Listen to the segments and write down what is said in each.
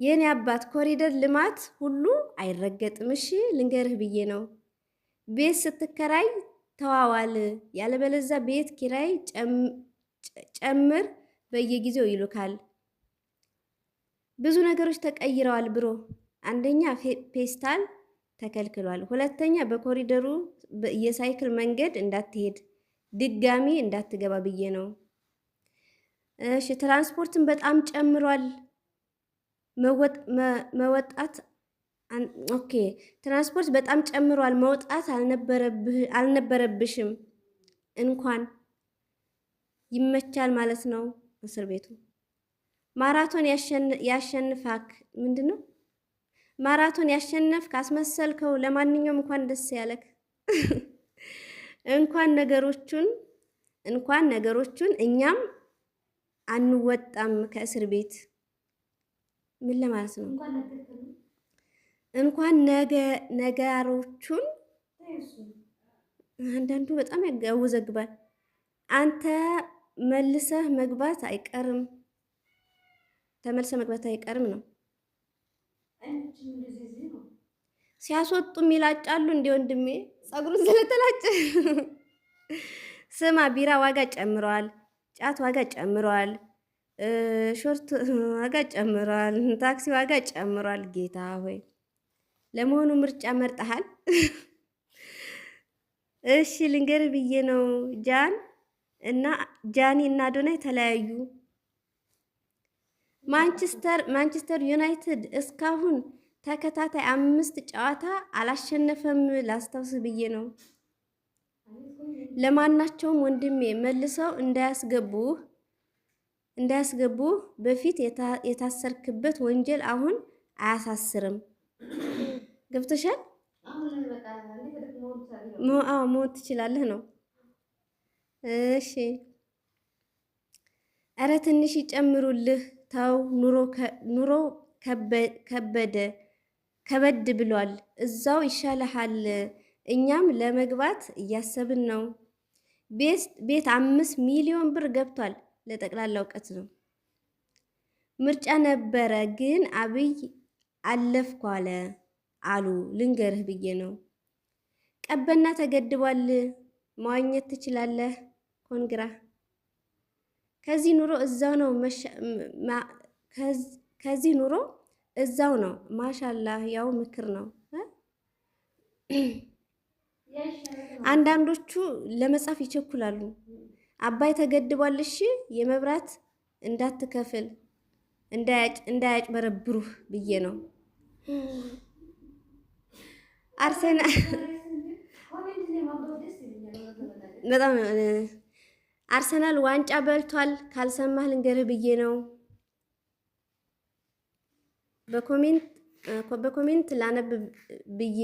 የኔ አባት ኮሪደር ልማት ሁሉ አይረገጥም። እሺ ልንገርህ ብዬ ነው። ቤት ስትከራይ ተዋዋል፣ ያለበለዚያ ቤት ኪራይ ጨምር በየጊዜው ይሉካል። ብዙ ነገሮች ተቀይረዋል ብሮ። አንደኛ ፌስታል ተከልክሏል። ሁለተኛ በኮሪደሩ የሳይክል መንገድ እንዳትሄድ ድጋሚ እንዳትገባ ብዬ ነው። እሺ ትራንስፖርትን በጣም ጨምሯል። መወጣት ኦኬ ትራንስፖርት በጣም ጨምሯል። መውጣት አልነበረብሽም። እንኳን ይመቻል ማለት ነው እስር ቤቱ። ማራቶን ያሸንፋክ ምንድነው? ማራቶን ያሸነፍክ አስመሰልከው። ለማንኛውም እንኳን ደስ ያለክ። እንኳን ነገሮቹን እኛም አንወጣም ከእስር ቤት። ምን ለማለት ነው? እንኳን ነገሮቹን አንዳንዱ በጣም ያወዘግባል። አንተ ተመልሰህ መግባት አይቀርም ነው። ሲያስወጡም ይላጫሉ። እንደ ወንድሜ ፀጉሩን ስለተላጨ ስማ፣ ቢራ ዋጋ ጨምሯል፣ ጫት ዋጋ ጨምሯል፣ ሾርት ዋጋ ጨምሯል፣ ታክሲ ዋጋ ጨምሯል። ጌታ ሆይ ለመሆኑ ምርጫ መርጠሃል? እሺ ልንገር ብዬ ነው። ጃኒ እና አዶናይ ተለያዩ። ማንቸስተር ዩናይትድ እስካሁን ተከታታይ 5 ጨዋታ አላሸነፈም። ላስታውስ ብዬ ነው። ለማናቸውም ወንድሜ መልሰው እንዳያስገቡ በፊት የታሰርክበት ወንጀል አሁን አያሳስርም። ገብቶሻል? ሞት ትችላለህ ነው። እሺ ኧረ ትንሽ ይጨምሩልህ። ተው ኑሮ ከበድ ብሏል። እዛው ይሻልሃል። እኛም ለመግባት እያሰብን ነው። ቤት 5 ሚሊዮን ብር ገብቷል። ለጠቅላላ እውቀት ነው። ምርጫ ነበረ ግን አብይ አለፍኩ አሉ። ልንገርህ ብዬ ነው። ቀበና ተገድቧል። መዋኘት ትችላለህ። ኮንግራ ከዚህ ኑሮ እዛው ነው። ማሻላህ ያው ምክር ነው። አንዳንዶቹ ለመጻፍ ይቸኩላሉ። አባይ ተገድቧል። እሺ የመብራት እንዳትከፍል እንዳያጭበረብሩህ ብዬ ነው። አርሰናል ዋንጫ በልቷል። ካልሰማህ ልንገርህ ብዬ ነው። በኮሜንት ላነብ ብዬ።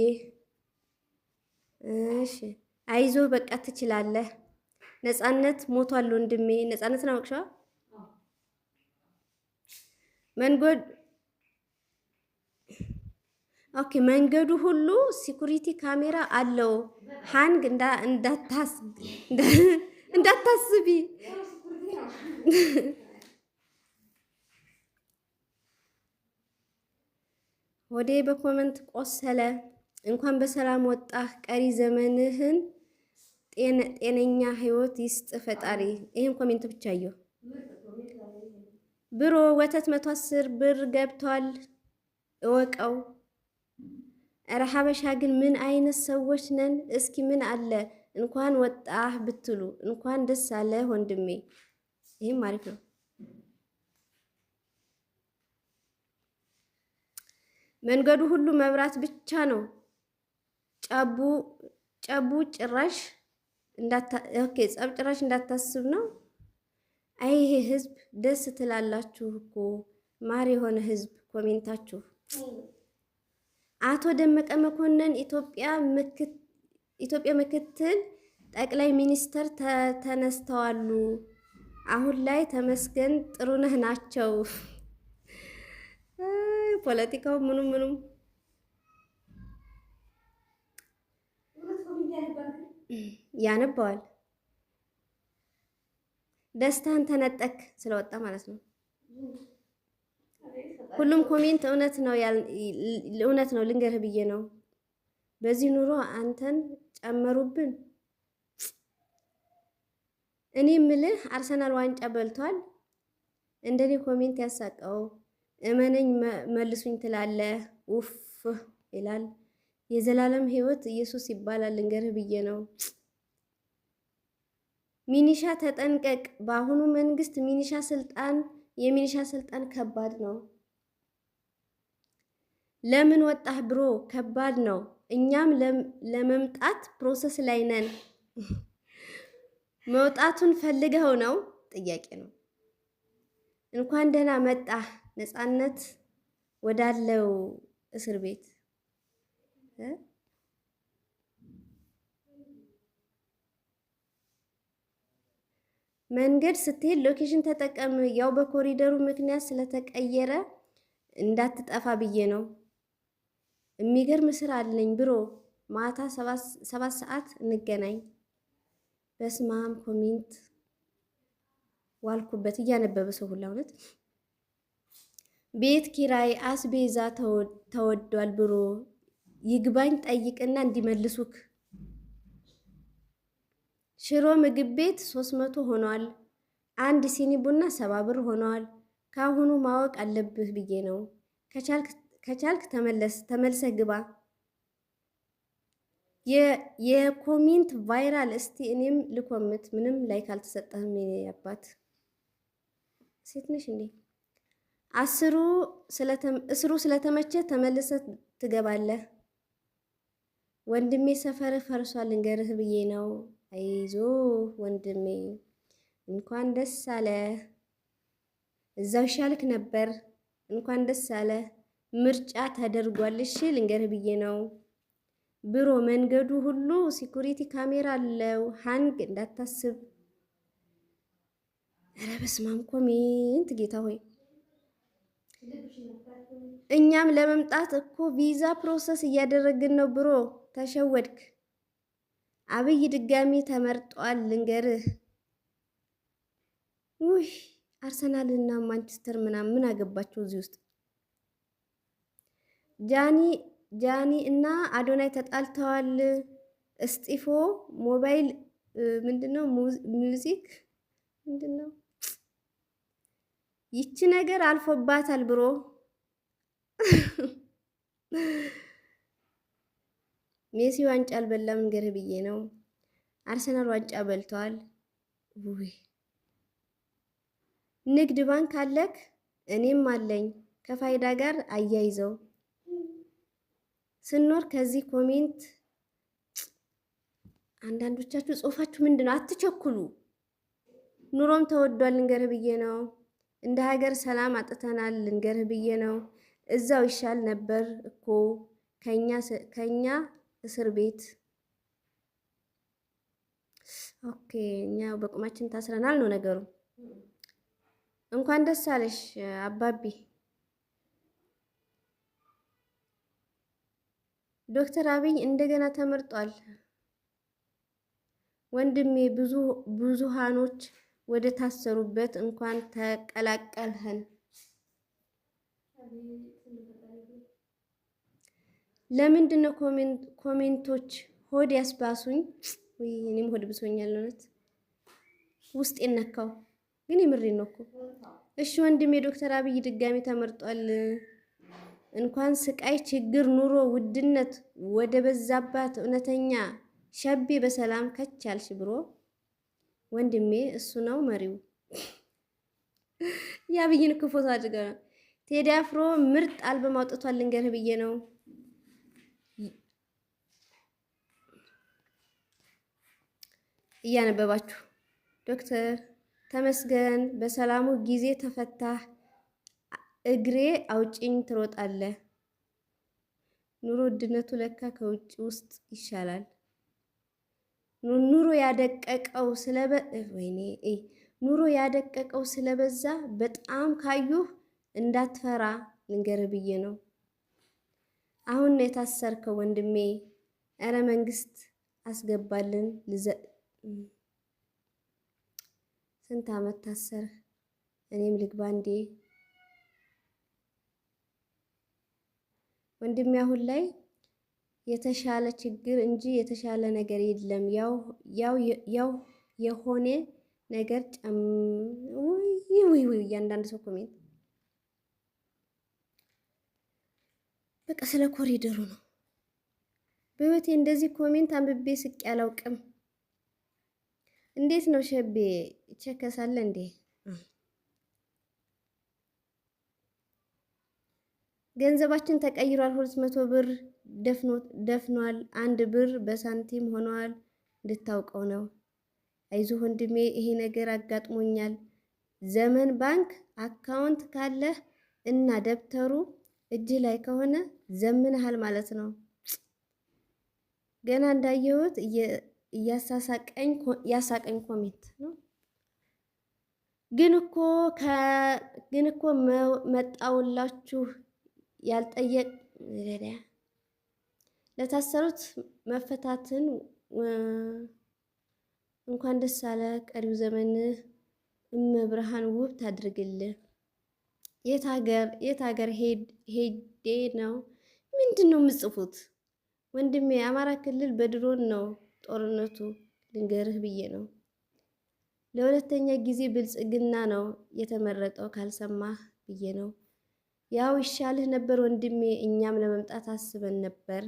እሺ አይዞ በቃ ትችላለህ። ነፃነት ሞቷል ወንድሜ። ነፃነትን አውቅሻ? መንገዱ ሁሉ ሲኩሪቲ ካሜራ አለው። ሃንግ እንዳታስቢ። ወዴ በኮመንት ቆሰለ። እንኳን በሰላም ወጣህ። ቀሪ ዘመንህን ጤነኛ ህይወት ይስጥ ፈጣሪ። ይሄን ኮሜንት ብቻ አየሁ። ብሮ ወተት 110 ብር ገብቷል። እወቀው። ኧረ ሀበሻ ግን ምን አይነት ሰዎች ነን? እስኪ ምን አለ እንኳን ወጣህ ብትሉ። እንኳን ደስ አለ ወንድሜ። ይሄም አሪፍ ነው። መንገዱ ሁሉ መብራት ብቻ ነው። ጸቡ ጭራሽ እንዳታስብ ነው። አይ ይሄ ህዝብ ደስ ትላላችሁ እኮ ማር የሆነ ህዝብ ኮሜንታችሁ። አቶ ደመቀ መኮንን ኢትዮጵያ ምክትል ጠቅላይ ሚኒስተር ተነስተዋሉ። አሁን ላይ ተመስገን ጥሩነህ ናቸው። ፖለቲካው ምኑም ያነባዋል። ደስታን ተነጠቅ ስለወጣ ማለት ነው። ሁሉም ኮሜንት እውነት ነው ልንገርህ ብዬ ነው። በዚህ ኑሮ አንተን ጨመሩብን። እኔ ምልህ አርሰናል ዋንጫ በልቷል። እንደኔ ኮሜንት ያሳቀው እመነኝ መልሱኝ ትላለህ። ኡፍ ይላል። የዘላለም ሕይወት ኢየሱስ ይባላል ልንገርህ ብዬ ነው። ሚኒሻ ተጠንቀቅ። በአሁኑ መንግስት የሚኒሻ ስልጣን ከባድ ነው። ለምን ወጣህ ብሮ? ከባድ ነው። እኛም ለመምጣት ፕሮሰስ ላይ ነን። መውጣቱን ፈልገው ነው? ጥያቄ ነው። እንኳን ደህና መጣህ ነፃነት ወዳለው እስር ቤት። መንገድ ስትሄድ ሎኬሽን ተጠቀም። ያው በኮሪደሩ ምክንያት ስለተቀየረ እንዳትጠፋ ብዬ ነው። የሚገርም ስራ አለኝ ብሮ። ማታ 7 ሰዓት እንገናኝ። በስማም ኮሜንት ዋልኩበት እያነበበ ሰው ሁላ እውነት። ቤት ኪራይ አስቤዛ ተወዷል ብሮ። ይግባኝ ጠይቅና እንዲመልሱክ። ሽሮ ምግብ ቤት 300 ሆኗል። አንድ ሲኒ ቡና 70 ብር ሆኗል። ካሁኑ ማወቅ አለብህ ብዬ ነው። ከቻልክ ተመልሰህ ግባ። የኮሜንት ቫይራል እስቲ እኔም ልኮምት። ምንም ላይክ አልተሰጠህም የኔ አባት። ሴት ነሽ እንዴ? እስሩ ስለተመቸ ተመልሰህ ትገባለህ። ወንድሜ ሰፈር ፈርሷል ልንገርህ ብዬ ነው። አይዞ ወንድሜ እንኳን ደስ አለ። እዛው ይሻልክ ነበር። እንኳን ደስ አለ። ምርጫ ተደርጓል። እሺ ልንገርህ ብዬ ነው ብሮ። መንገዱ ሁሉ ሲኩሪቲ ካሜራ አለው። ሃንግ እንዳታስብ። ኧረ በስመ አብ ኮሜንት ጌታ ሆይ። እኛም ለመምጣት እኮ ቪዛ ፕሮሰስ እያደረግን ነው ብሮ። ተሸወድክ። አብይ ድጋሚ ተመርጧል ልንገርህ። ውይ አርሰናል እና ማንቸስተር ምናምን ምን አገባቸው እዚህ ውስጥ? ጃኒ እና አዶናይ ተጣልተዋል። እስጢፎ ሞባይል ምንድነው? ሚውዚክ ምንድነው? ይቺ ነገር አልፎባታል ብሮ። ሜሲ ዋንጫ አልበላም እንገርህ ብዬ ነው። አርሰናል ዋንጫ በልተዋል። ውይ ንግድ ባንክ አለክ? እኔም አለኝ። ከፋይዳ ጋር አያይዘው ስኖር ከዚህ ኮሜንት አንዳንዶቻችሁ ጽሁፋችሁ ምንድነው? አትቸኩሉ። ኑሮም ተወዷል ልንገርህ ብዬ ነው። እንደ ሀገር ሰላም አጥተናል ልንገርህ ብዬ ነው። እዛው ይሻል ነበር እኮ ከኛ እስር ቤት። ኦኬ እኛ በቁማችን ታስረናል ነው ነገሩ። እንኳን ደስ አለሽ አባቢ። ዶክተር አብይ እንደገና ተመርጧል። ወንድሜ ብዙሃኖች ወደ ታሰሩበት እንኳን ተቀላቀልህን። ለምንድነው ኮሜንቶች ሆድ ያስባሱኝ? ወይ እኔም ሆድ ብሶኛል እውነት ውስጤን ነካው። ግን የምሬን ነው እኮ። እሺ ወንድሜ ዶክተር አብይ ድጋሚ ተመርጧል። እንኳን ስቃይ፣ ችግር፣ ኑሮ ውድነት ወደ በዛባት እውነተኛ ሸቤ በሰላም ከቻልሽ ብሮ ወንድሜ። እሱ ነው መሪው። የአብይን እኮ ፎቶ አድርገው ነው። ቴዲ አፍሮ ምርጥ አልበም አውጥቷል ልንገርህ ብዬ ነው። እያነበባችሁ ዶክተር ተመስገን በሰላሙ ጊዜ ተፈታህ። እግሬ አውጭኝ ትሮጣለህ። ኑሮ ውድነቱ ለካ ከውጭ ውስጥ ይሻላል። ኑሮ ያደቀቀው ስለበዛ በጣም ካዩህ እንዳትፈራ ልንገርህ ብዬ ነው። አሁን ነው የታሰርከው ወንድሜ። እረ መንግስት አስገባልን። ስንት ዓመት ታሰርህ? እኔም ልግባ እንዴ? ወንድሜ አሁን ላይ የተሻለ ችግር እንጂ የተሻለ ነገር የለም። ያው የሆነ ነገር ውይ እያንዳንድ ሰው ኮሜንት በቃ ስለ ኮሪደሩ ነው። በህይወቴ እንደዚህ ኮሜንት አንብቤ ስቄ አላውቅም። እንዴት ነው ሸቤ ይቸከሳለ እንዴ? ገንዘባችን ተቀይሯል። 200 ብር ደፍኗል። 1 ብር በሳንቲም ሆኗል። እንድታውቀው ነው። አይዞህ ወንድሜ፣ ይሄ ነገር አጋጥሞኛል። ዘመን ባንክ አካውንት ካለህ እና ደብተሩ እጅህ ላይ ከሆነ ዘምነሃል ማለት ነው። ገና እንዳየሁት ያሳቀኝ ኮሜንት ነው። ግን እኮ መጣውላችሁ ያልጠየቅ ለታሰሩት መፈታትን እንኳን ደስ አለ። ቀሪው ዘመን እመብርሃን ውብ ታድርግልህ። የት ሀገር ሄዴ ነው? ምንድን ነው የምጽፉት? ወንድሜ አማራ ክልል በድሮን ነው ጦርነቱ። ልንገርህ ብዬ ነው። ለሁለተኛ ጊዜ ብልጽግና ነው የተመረጠው ካልሰማህ ብዬ ነው። ያው ይሻልህ ነበር ወንድሜ፣ እኛም ለመምጣት አስበን ነበር።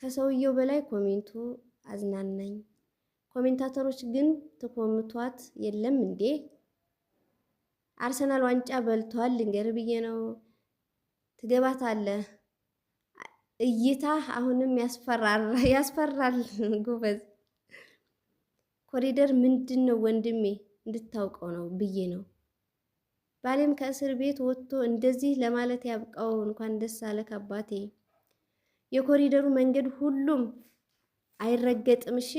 ከሰውየው በላይ ኮሜንቱ አዝናናኝ። ኮሜንታተሮች ግን ትኮምቷት የለም እንዴ? አርሰናል ዋንጫ በልቷል ልንገርህ ብዬ ነው። ትገባታለህ። እይታ አሁንም ያስፈራል ጎበዝ። ኮሪደር ምንድን ነው ወንድሜ? እንድታውቀው ነው ብዬ ነው። ባሌም ከእስር ቤት ወጥቶ እንደዚህ ለማለት ያብቃው። እንኳን ደስ አለህ አባቴ። የኮሪደሩ መንገድ ሁሉም አይረገጥም። እሺ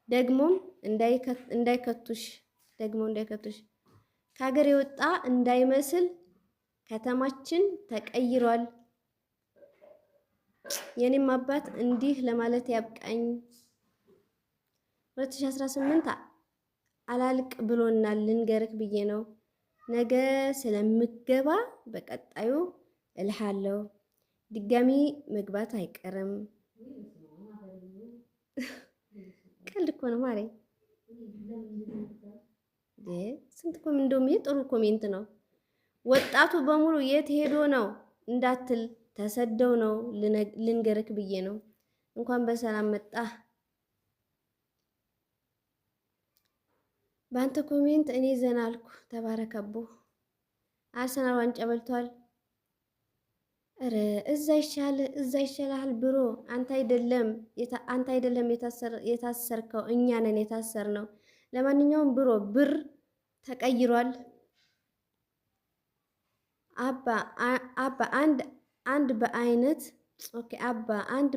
ደግሞም እንዳይከቱሽ ከሀገር የወጣ እንዳይመስል ከተማችን ተቀይሯል። የኔም አባት እንዲህ ለማለት ያብቃኝ። 2018 አላልቅ ብሎናል ልንገርክ ብዬ ነው። ነገ ስለምገባ በቀጣዩ እልሃለሁ። ድጋሚ መግባት አይቀርም። ቀልድ እኮ ነው ማሬ። ስንት እንደውም ጥሩ ኮሜንት ነው። ወጣቱ በሙሉ የት ሄዶ ነው እንዳትል ተሰደው ነው ልንገርክ ብዬ ነው። እንኳን በሰላም መጣ። በአንተ ኮሜንት እኔ ዘና አልኩ። ተባረከቦ። አርሰናል ዋንጫ በልቷል። ኧረ እዛ ይሻላል ብሮ። አንተ አይደለም የታሰርከው፣ እኛ ነን የታሰርነው። ለማንኛውም ብሮ ብር ተቀይሯል። አባ አንድ በአይነት ኦኬ። አባ አንድ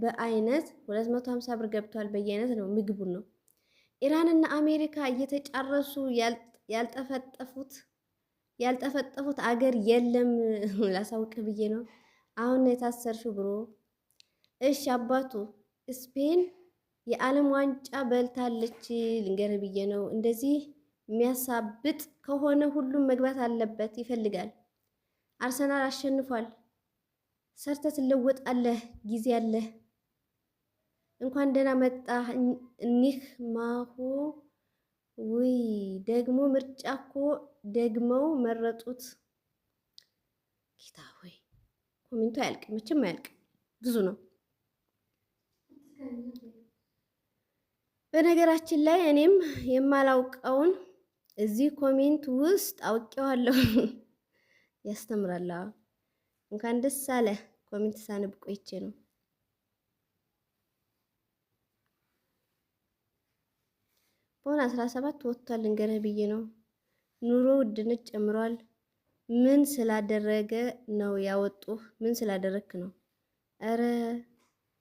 በአይነት 250 ብር ገብቷል። በየአይነት ነው ምግቡን ነው። ኢራንና አሜሪካ እየተጫረሱ ያልጠፈጠፉት አገር የለም። ላሳውቅ ብዬ ነው። አሁን የታሰርሽው ብሮ። እሺ አባቱ ስፔን የዓለም ዋንጫ በልታለች ልንገር ብዬ ነው። እንደዚህ የሚያሳብጥ ከሆነ ሁሉም መግባት አለበት ይፈልጋል። አርሰናል አሸንፏል። ሰርተህ ትለወጣለህ። ጊዜ አለህ። እንኳን ደህና መጣ። እኒህ ማሁ ውይ ደግሞ ምርጫ እኮ ደግመው መረጡት። ጌታ ሆይ ኮሜንቱ አያልቅም፣ መቼም አያልቅም፣ ብዙ ነው። በነገራችን ላይ እኔም የማላውቀውን እዚህ ኮሜንት ውስጥ አውቄዋለሁ። ያስተምራል። እንኳን ደስ አለ። ኮሜንት ሳነብ ቆይቼ ነው። በሆነ 17 ወጥቷል ልንገርህ ብዬ ነው። ኑሮ ውድነት ጨምሯል። ምን ስላደረገ ነው ያወጡህ? ምን ስላደረክ ነው? እረ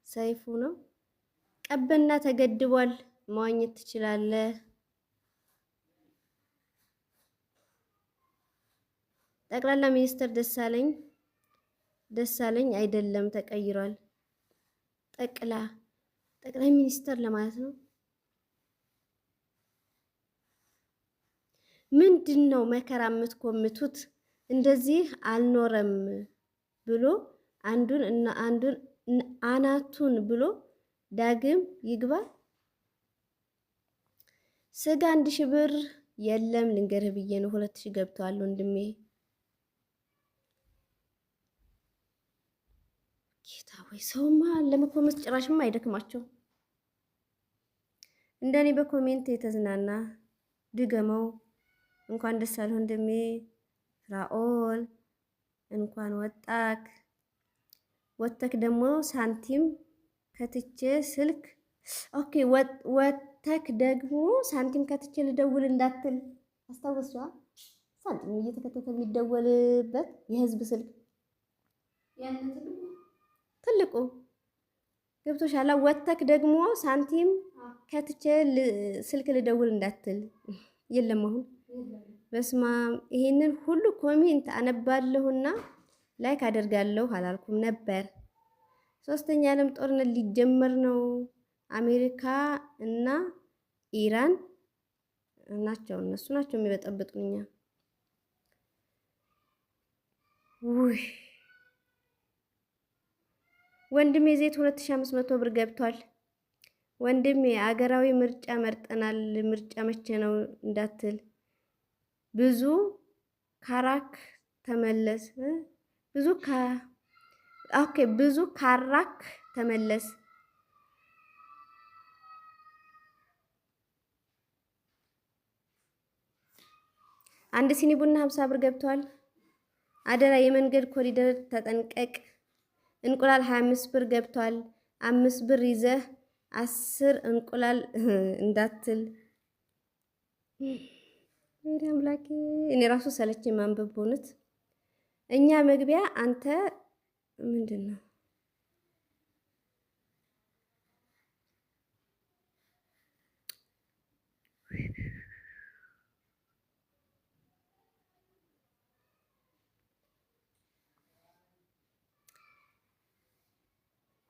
ሰይፉ ነው። ቀበና ተገድቧል። መዋኘት ትችላለህ። ጠቅላላ ሚኒስትር ደሳለኝ አይደለም ተቀይሯል። ጠቅላይ ሚኒስትር ለማለት ነው። ምንድን ነው መከራ የምትኮምቱት? እንደዚህ አልኖረም ብሎ አንዱን እና አንዱን አናቱን ብሎ ዳግም ይግባ። ስጋ 1000 ብር የለም ልንገርህ ብዬ ነው። 2000 ገብቷል ወንድሜ። ጌታ ወይ ሰውማ ለመኮመት ጭራሽማ አይደክማቸው። እንደኔ በኮሜንት የተዝናና ድገመው። እንኳን ደስ አለህ ወንድሜ ፍራኦል፣ እንኳን ወጣክ። ወተክ ደግሞ ሳንቲም ከትቼ ስልክ ኦኬ። ወተክ ደግሞ ሳንቲም ከትቼ ልደውል እንዳትል አስታወስዋ። ሳንቲም እየተከተተ የሚደወልበት የህዝብ ስልክ ትልቁ ገብቶሻል። ወተክ ደግሞ ሳንቲም ከትቼ ስልክ ልደውል እንዳትል። የለም አሁን በስማ ይሄንን ሁሉ ኮሜንት አነባለሁና ላይክ አደርጋለሁ አላልኩም ነበር። 3ኛ የዓለም ጦርነት ሊጀመር ነው። አሜሪካ እና ኢራን ናቸው፣ እነሱ ናቸው የሚበጠብጡኛ። ውይ ወንድሜ ዘይት 2500 ብር ገብቷል። ወንድሜ አገራዊ ምርጫ መርጠናል። ምርጫ መቼ ነው እንዳትል። ብዙ ካራክ ተመለስ። ብዙ ካራክ ተመለስ። አንድ ሲኒ ቡና 50 ብር ገብቷል። አደራ የመንገድ ኮሪደር ተጠንቀቅ። እንቁላል 25 ብር ገብቷል። 5 ብር ይዘህ 10 እንቁላል እንዳትል። ወይኔ አምላኬ እኔ ራሱ ሰለቸኝ ማንበብ በእውነት። እኛ መግቢያ አንተ ምንድን ነው?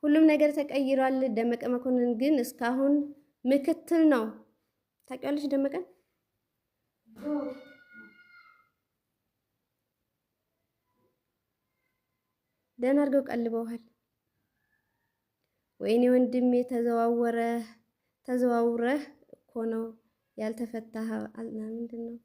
ሁሉም ነገር ተቀይሯል። ደመቀ መኮንን ግን እስካሁን ምክትል ነው። ታውቂዋለሽ ደመቀን? ደህና አድርገው ቀልበውሃል። ወይኔ ወንድሜ ተዘዋውረህ እኮ ነው ያልተፈታህ። ምንድን ነው